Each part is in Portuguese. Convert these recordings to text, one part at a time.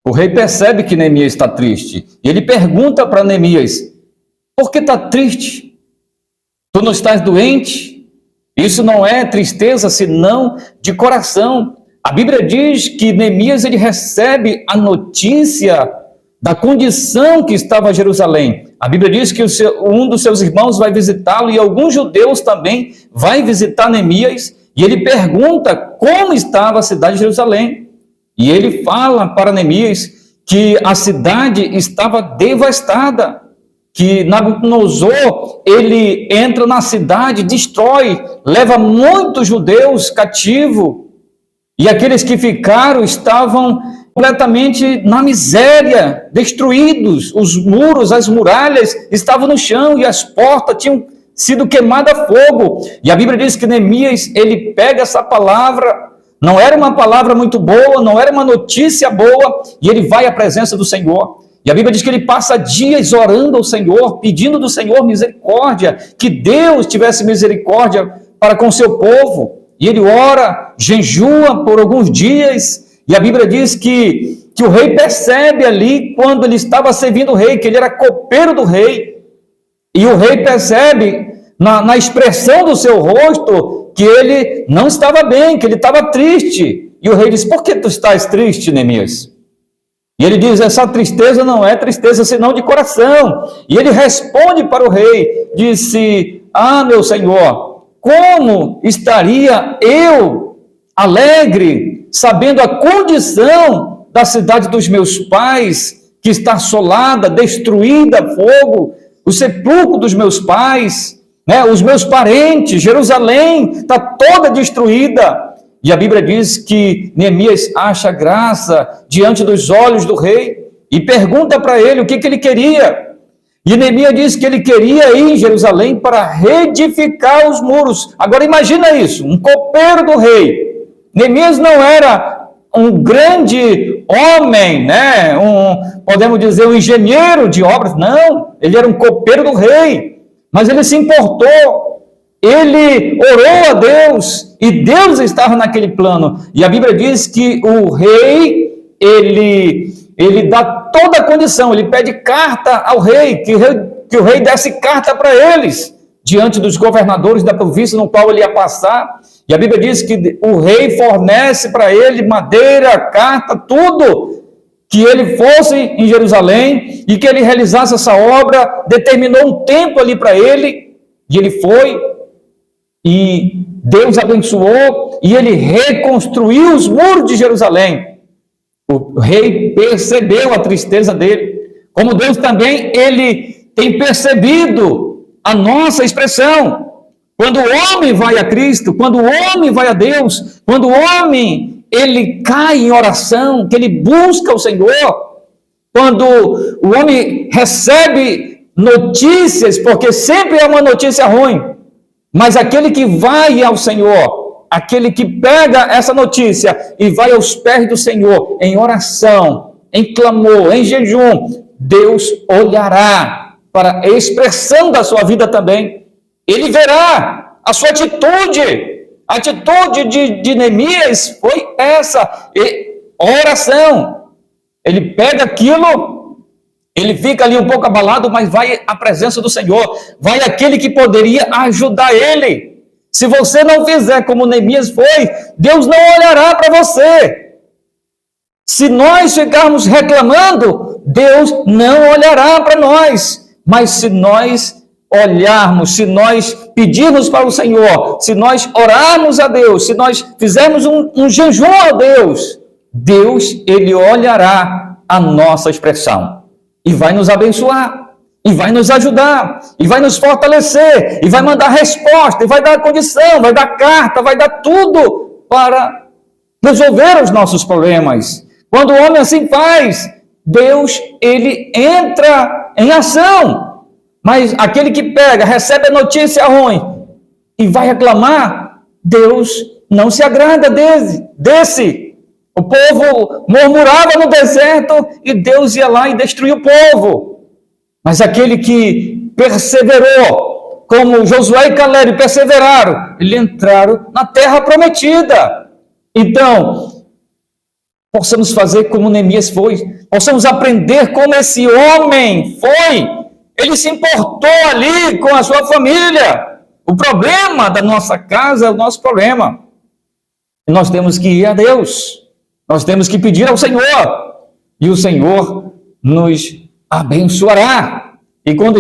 O rei percebe que Neemias está triste. E ele pergunta para Neemias: por que está triste? Tu não estás doente? Isso não é tristeza, senão de coração. A Bíblia diz que Neemias ele recebe a notícia da condição que estava Jerusalém. A Bíblia diz que um dos seus irmãos vai visitá-lo e alguns judeus também vai visitar Neemias, e ele pergunta como estava a cidade de Jerusalém. E ele fala para Neemias que a cidade estava devastada, que Nabucodonosor, ele entra na cidade, destrói, leva muitos judeus cativos, e aqueles que ficaram estavam completamente na miséria, destruídos, os muros, as muralhas estavam no chão e as portas tinham sido queimadas a fogo. E a Bíblia diz que Neemias, ele pega essa palavra, não era uma palavra muito boa, não era uma notícia boa, e ele vai à presença do Senhor. E a Bíblia diz que ele passa dias orando ao Senhor, pedindo do Senhor misericórdia, que Deus tivesse misericórdia para com o seu povo. E ele ora, jejua por alguns dias, e a Bíblia diz que o rei percebe ali, quando ele estava servindo o rei, que ele era copeiro do rei, e o rei percebe na expressão do seu rosto que ele não estava bem, que ele estava triste. E o rei diz: por que tu estás triste, Neemias? E ele diz: essa tristeza não é tristeza senão de coração. E ele responde para o rei, disse: ah, meu senhor, como estaria eu alegre, sabendo a condição da cidade dos meus pais, que está assolada, destruída a fogo, o sepulcro dos meus pais, né, os meus parentes, Jerusalém está toda destruída. E a Bíblia diz que Neemias acha graça diante dos olhos do rei e pergunta para ele o que ele queria. E Neemias diz que ele queria ir em Jerusalém para reedificar os muros. Agora imagina isso, um copeiro do rei. Neemias não era um grande homem, né? Podemos dizer, um engenheiro de obras. Não, ele era um copeiro do rei. Mas ele se importou. Ele orou a Deus e Deus estava naquele plano. E a Bíblia diz que o rei, ele dá toda a condição, ele pede carta ao rei, que o rei desse carta para eles, diante dos governadores da província no qual ele ia passar. E a Bíblia diz que o rei fornece para ele madeira, carta, tudo, que ele fosse em Jerusalém e que ele realizasse essa obra, determinou um tempo ali para ele, e ele foi, e Deus abençoou, e ele reconstruiu os muros de Jerusalém. O rei percebeu a tristeza dele, como Deus também, ele tem percebido a nossa expressão. Quando o homem vai a Cristo, quando o homem vai a Deus, quando o homem, ele cai em oração, que ele busca o Senhor, quando o homem recebe notícias, porque sempre é uma notícia ruim, mas aquele que vai ao Senhor, aquele que pega essa notícia e vai aos pés do Senhor, em oração, em clamor, em jejum, Deus olhará para a expressão da sua vida também. Ele verá a sua atitude. A atitude de Neemias foi essa, oração. Ele pega aquilo, ele fica ali um pouco abalado, mas vai à presença do Senhor, vai aquele que poderia ajudar ele. Se você não fizer como Neemias foi, Deus não olhará para você. Se nós ficarmos reclamando, Deus não olhará para nós. Mas se nós olharmos, se nós pedirmos para o Senhor, se nós orarmos a Deus, se nós fizermos um jejum a Deus, Deus, ele olhará a nossa expressão e vai nos abençoar, e vai nos ajudar, e vai nos fortalecer, e vai mandar resposta, e vai dar condição, vai dar carta, vai dar tudo para resolver os nossos problemas. Quando o homem assim faz, Deus, ele entra em ação. Mas aquele que pega, recebe a notícia ruim e vai reclamar, Deus não se agrada desse. O povo murmurava no deserto e Deus ia lá e destruía o povo. Mas aquele que perseverou, como Josué e Caleb perseveraram, eles entraram na terra prometida. Então, possamos fazer como Neemias foi, possamos aprender como esse homem foi. Ele se importou ali com a sua família. O problema da nossa casa é o nosso problema. E nós temos que ir a Deus. Nós temos que pedir ao Senhor. E o Senhor nos abençoará. E quando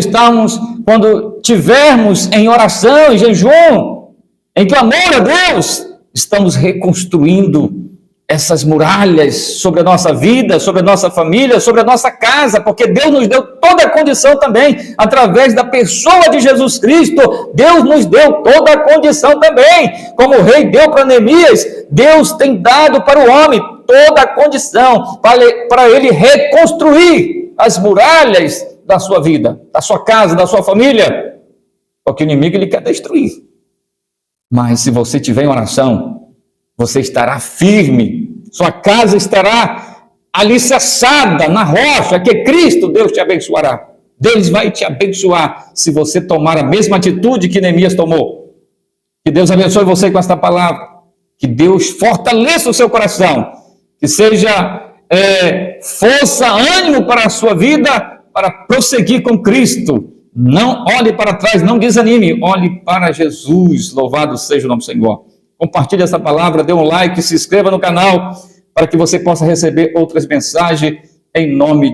tivermos em oração, em jejum, em clamor a Deus, estamos reconstruindo essas muralhas sobre a nossa vida, sobre a nossa família, sobre a nossa casa, porque Deus nos deu toda a condição também, através da pessoa de Jesus Cristo. Deus nos deu toda a condição também, como o rei deu para Neemias. Deus tem dado para o homem toda a condição para ele reconstruir as muralhas da sua vida, da sua casa, da sua família, porque o inimigo ele quer destruir. Mas se você tiver em oração, você estará firme, sua casa estará alicerçada na rocha, que Cristo, Deus te abençoará. Deus vai te abençoar se você tomar a mesma atitude que Neemias tomou. Que Deus abençoe você com esta palavra, que Deus fortaleça o seu coração, que seja força, ânimo para a sua vida, para prosseguir com Cristo. Não olhe para trás, não desanime, olhe para Jesus. Louvado seja o nome do Senhor. Compartilhe essa palavra, dê um like, se inscreva no canal, para que você possa receber outras mensagens em nome de